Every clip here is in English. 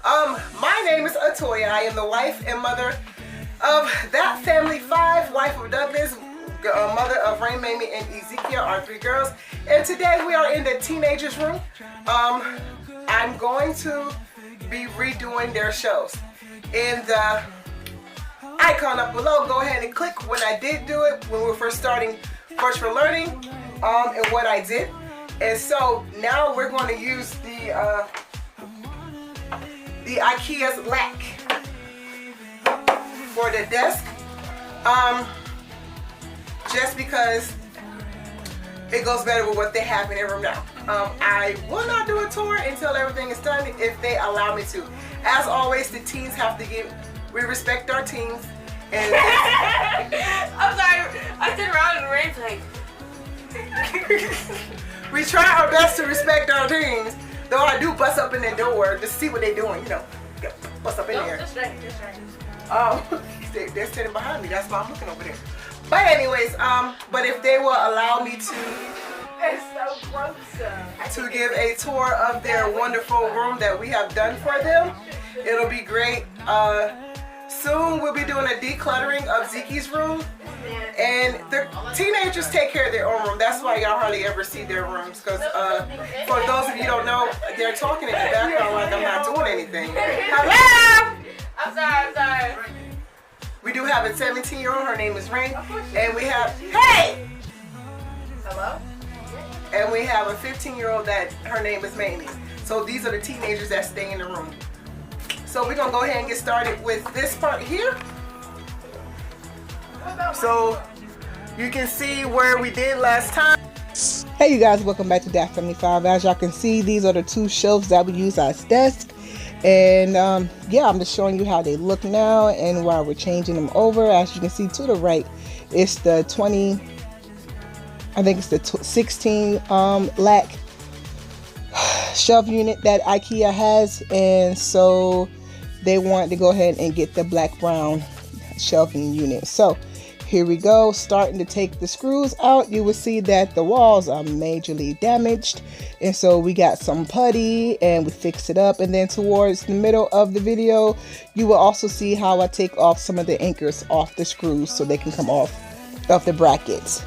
My name is Atoya. I am the wife and mother of DAT Family 5, wife of Douglas, mother of Rayne, Mamie, and Ezekia, our 3 girls. And today we are in the teenagers' room. I'm going to be redoing their shows. In the icon up below, go ahead and click when I did do it, when we were first starting virtual learning, and what I did. And so now we're going to use the Ikea's lack for the desk, just because it goes better with what they have in their room now. I will not do a tour until everything is done, if they allow me to. As always, the teens have to we respect our teens. And I'm sorry, I sit around and Rayne's like. We try our best to respect our teens, though I do bust up in their door to see what they're doing, you know. Bust up in there. Just right. They're sitting behind me, that's why I'm looking over there. But anyways, but if they will allow me It's so gross. to give a tour of their wonderful room that we have done for them, it'll be great. Soon we'll be doing a decluttering of Zeki's room, and the teenagers take care of their own room. That's why y'all hardly ever see their rooms, because for those of you who don't know, they're talking in the background like I'm not doing anything. Hello? I'm sorry. We do have a 17-year-old, her name is Rayne, and we have, hey! Hello? And we have a 15-year-old that her name is Mamie. So these are the teenagers that stay in the room. So we're gonna go ahead and get started with this part here. So you can see where we did last time. Hey you guys, welcome back to DAT Family 5. As y'all can see, these are the 2 shelves that we use as desks. And yeah, I'm just showing you how they look now and while we're changing them over. As you can see to the right, it's the 20, I think it's the 16 lac shelf unit that Ikea has, and so they want to go ahead and get the black brown shelving unit. So here we go, starting to take the screws out. You will see that the walls are majorly damaged, and so we got some putty and we fixed it up. And then towards the middle of the video, you will also see how I take off some of the anchors off the screws so they can come off of the brackets.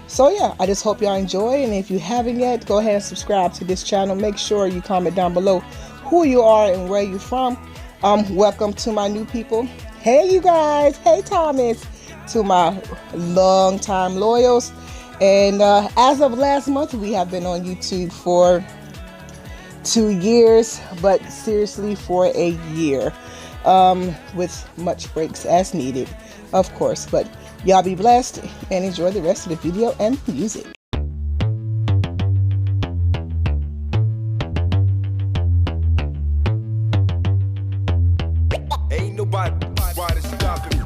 So yeah, I just hope y'all enjoy, and if you haven't yet, go ahead and subscribe to this channel. Make sure you comment down below who you are and where you're from. Welcome to my new people. Hey you guys, hey Thomas, to my long time loyals. And as of last month, we have been on YouTube for 2 years, but seriously for a year, with much breaks as needed, of course. But y'all be blessed and enjoy the rest of the video and music. Ain't nobody stopping me.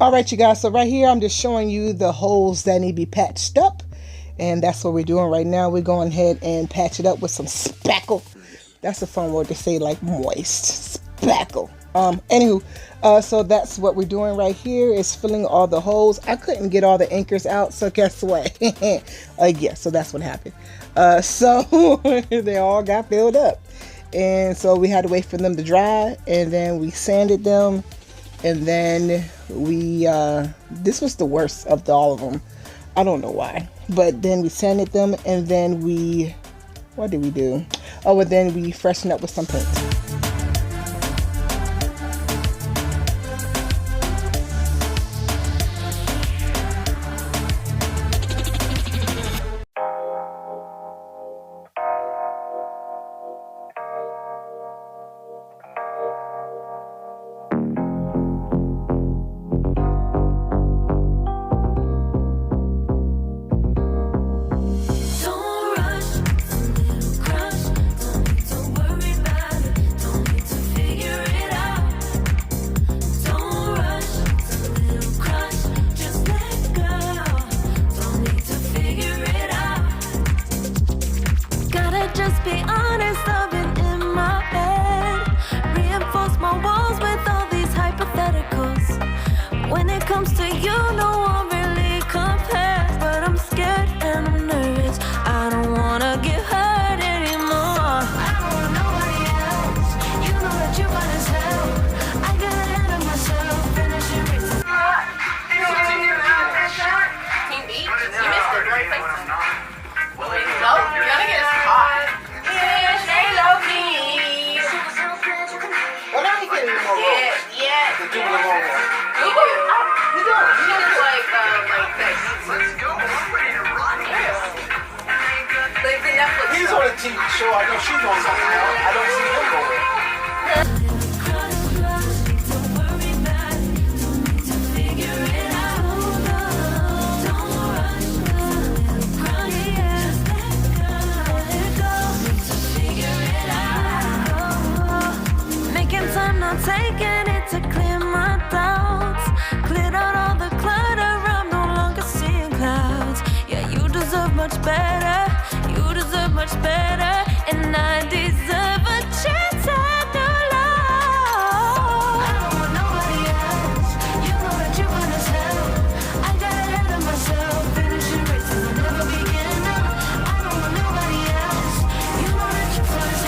Alright you guys, so right here I'm just showing you the holes that need to be patched up. And that's what we're doing right now. We're going ahead and patch it up with some spackle. That's a fun word to say, like moist. Spackle. Anywho, so that's what we're doing right here, is filling all the holes. I couldn't get all the anchors out, so guess what? Yeah, so that's what happened. So they all got filled up. And so we had to wait for them to dry, and then we sanded them, and then we, this was the worst of all of them. I don't know why, but then we sanded them, and then we, what did we do? Oh, and then we freshened up with some paint. He's on a TV show. I know she's on something else. I don't see him nowhere. Making time, not taking it to clear my doubts. Cleared out all the clutter, I'm no longer seeing clouds. Yeah, you deserve much better. You deserve much better, and I deserve a chance at new love. I don't want nobody else. You know that you want as hell. I got ahead of myself, finishing races I'll never begin now. I don't want nobody else. You know that you fun as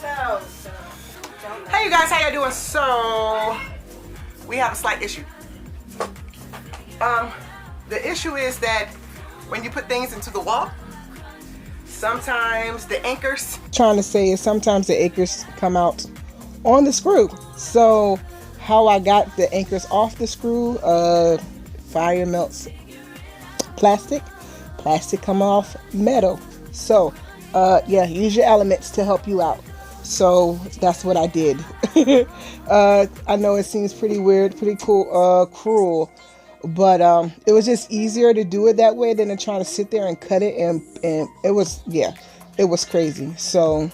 hell. Hey you guys, how y'all doing? So we have a slight issue. The issue is that when you put things into the wall, sometimes the anchors, trying to say is sometimes the anchors come out on the screw. So how I got the anchors off the screw, fire melts plastic come off metal. So yeah, use your elements to help you out. So that's what I did. I know it seems pretty weird, pretty cool, cruel, but it was just easier to do it that way than to try to sit there and cut it, and it was, yeah, it was crazy. So,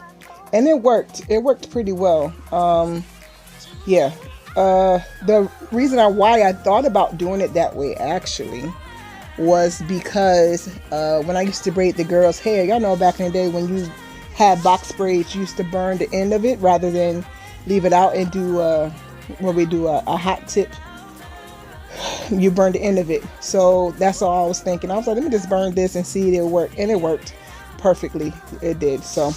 and it worked pretty well. Yeah, the reason why I thought about doing it that way actually was because when I used to braid the girls' hair, y'all know back in the day when you had box braids, you used to burn the end of it rather than leave it out and do when we do a hot tip, you burn the end of it. So that's all I was thinking. I was like, let me just burn this and see it'll work, and it worked perfectly. It did. So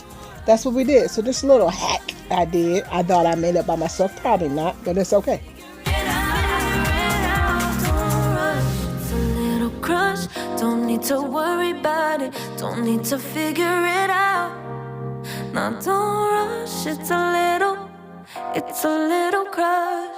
that's what we did. So this little hack I did, I thought I made it by myself. Probably not, but it's okay. Don't need to worry about it, don't need to figure it out. Now don't rush, it's a little crush.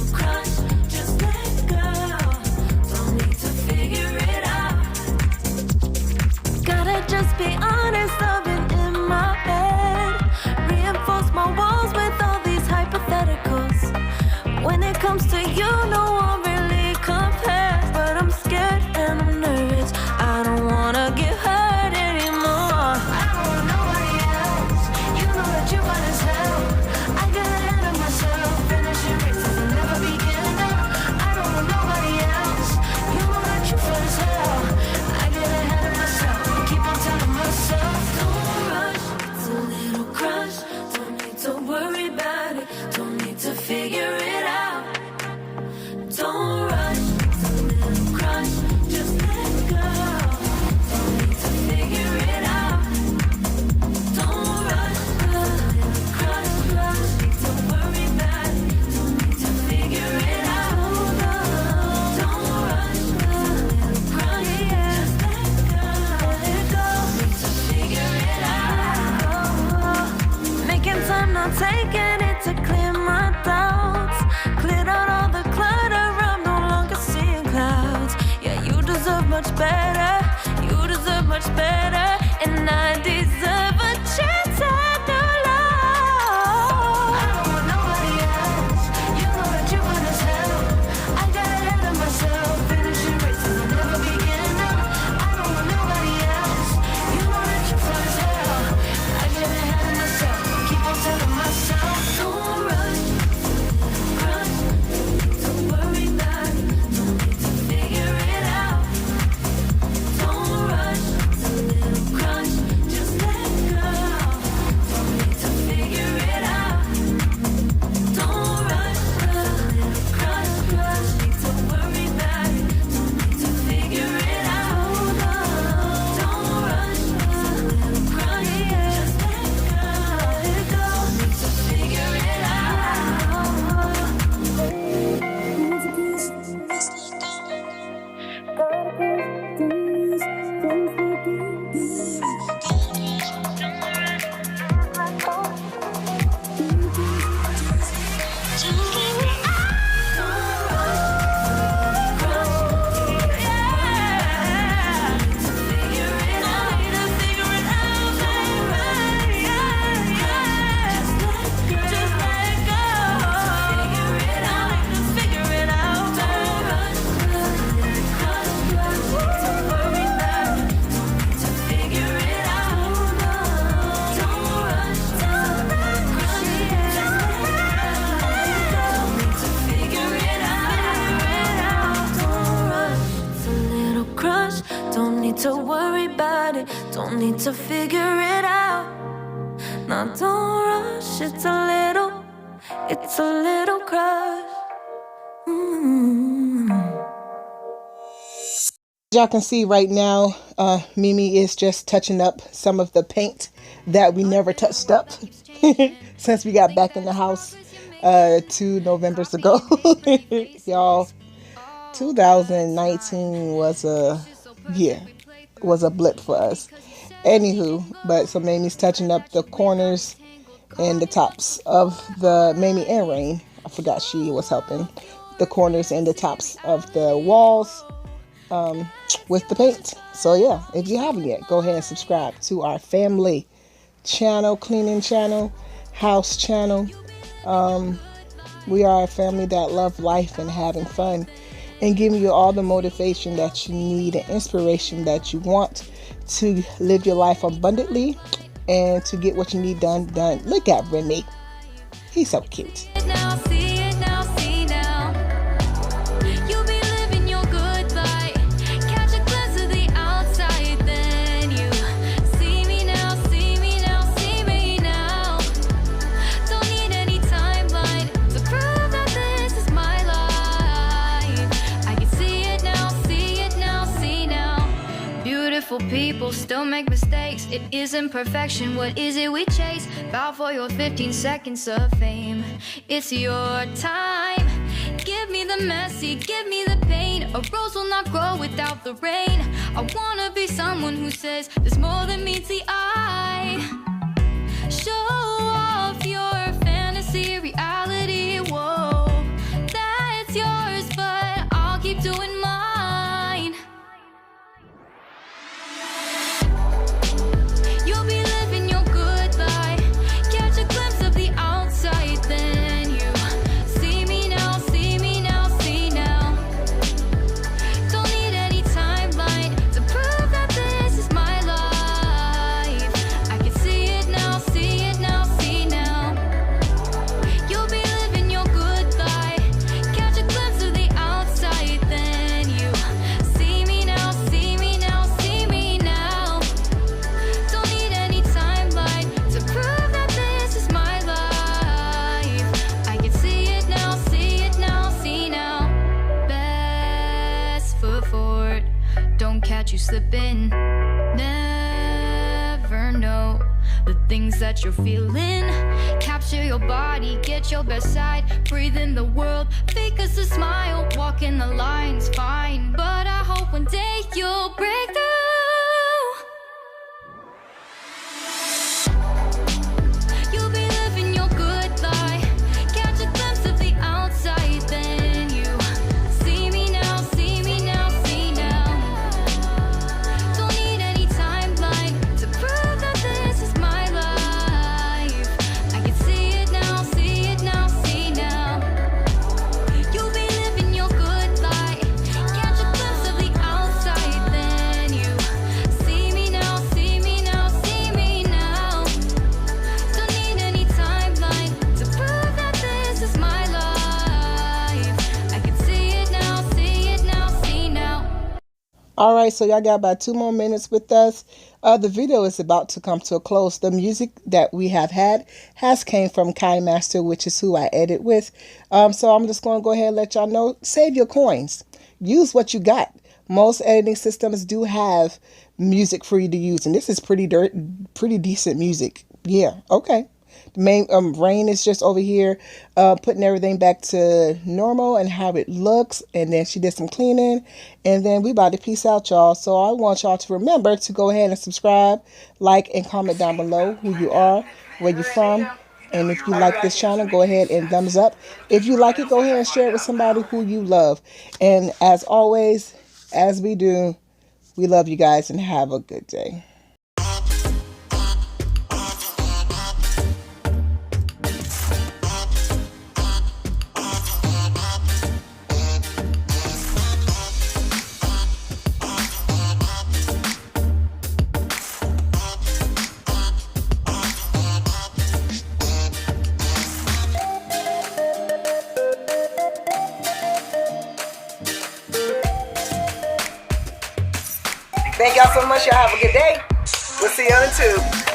Crush. comes to you, no one really compares. But I'm scared and I'm nervous. I don't wanna get hurt anymore. I don't want nobody else. You know that you're fine as hell. I get ahead of myself. Finishing races and never begin up. I don't want nobody else. You know that you're fine as hell. I get ahead of myself. Keep on telling myself, don't rush. It's a little crush. Don't need to worry about it. Don't need to figure it out. Don't rush. It's a little crush. Just let go. Don't need to figure it out. Don't rush. A little crush. Don't worry about it. Don't need to figure it out. Don't rush. A little crush. Just let go. Let go. Need to figure it out. Making time, not taking it to clear my thoughts. Cleared out all the clutter. I'm no longer seeing clouds. Yeah, you deserve much better. You deserve much better. And I deserve a chance at new love. I don't want nobody else. You know that you're fine as hell. I got ahead of myself. Finishing races and never begin up. I don't want nobody else. You know that you're fine as hell. I get ahead of myself. Keep on telling myself, don't rush. Crush. Don't worry about it. Don't need to figure it out. Don't rush. It's a little crush. Just let go. Don't need to figure it out. Don't rush. A little crush. Need to worry about it. Don't need to figure it out. Don't rush. A little crush. Just let go. Let go. Need to figure it to worry about it. Don't need to figure it out. Now don't rush. It's a little crush. Y'all can see right now, Mimi is just touching up some of the paint that we never touched up since we got back in the house 2 Novembers ago. Y'all, 2019 was a blip for us. Anywho, but so Mamie's touching up the corners and the tops of the Mamie and Rayne. I forgot she was helping. The corners and the tops of the walls with the paint. So yeah, if you haven't yet, go ahead and subscribe to our family channel, cleaning channel, house channel. We are a family that love life and having fun and giving you all the motivation that you need and inspiration that you want to live your life abundantly and to get what you need done. Look at Remy. He's so cute. People still make mistakes. It isn't perfection. What is it we chase? Bow for your 15 seconds of fame. It's your time. Give me the messy, give me the pain. A rose will not grow without the rain. I wanna be someone who says there's more than meets the eye. Show off your fantasy, reality. Whoa, that's yours, but I'll keep doing mine. See me now, see slip in. Never know the things that you're feeling. Capture your body, get your best side. Breathe in the world, fake us a smile. Walk in the lines, fine. But I hope one day you'll break through. You'll be living your good life. Catch a glimpse of the outside, then you see me now, see me now, see now. Don't need any timeline to prove that this is my life. I can see it now, see it now, see now. You'll be living your good life. Catch a glimpse of the outside, then you see me now, see me now, see me now. Don't need any timeline to prove that this is my life. I can see it now, see it now, see now. All right, so y'all got about 2 more minutes with us. The video is about to come to a close. The music that we have had has came from Kai Master, which is who I edit with. So I'm just going to go ahead and let y'all know, save your coins. Use what you got. Most editing systems do have music for you to use, and this is pretty decent music. Yeah, okay. The main Rayne is just over here putting everything back to normal and how it looks, and then she did some cleaning, and then we about to peace out, y'all. So I want y'all to remember to go ahead and subscribe, like, and comment down below who you are, where you're from, and if you like this channel, go ahead and thumbs up. If you like it, go ahead and share it with somebody who you love. And as always, as we do, we love you guys and have a good day. Thank y'all so much. Y'all have a good day. We'll see you on the tube.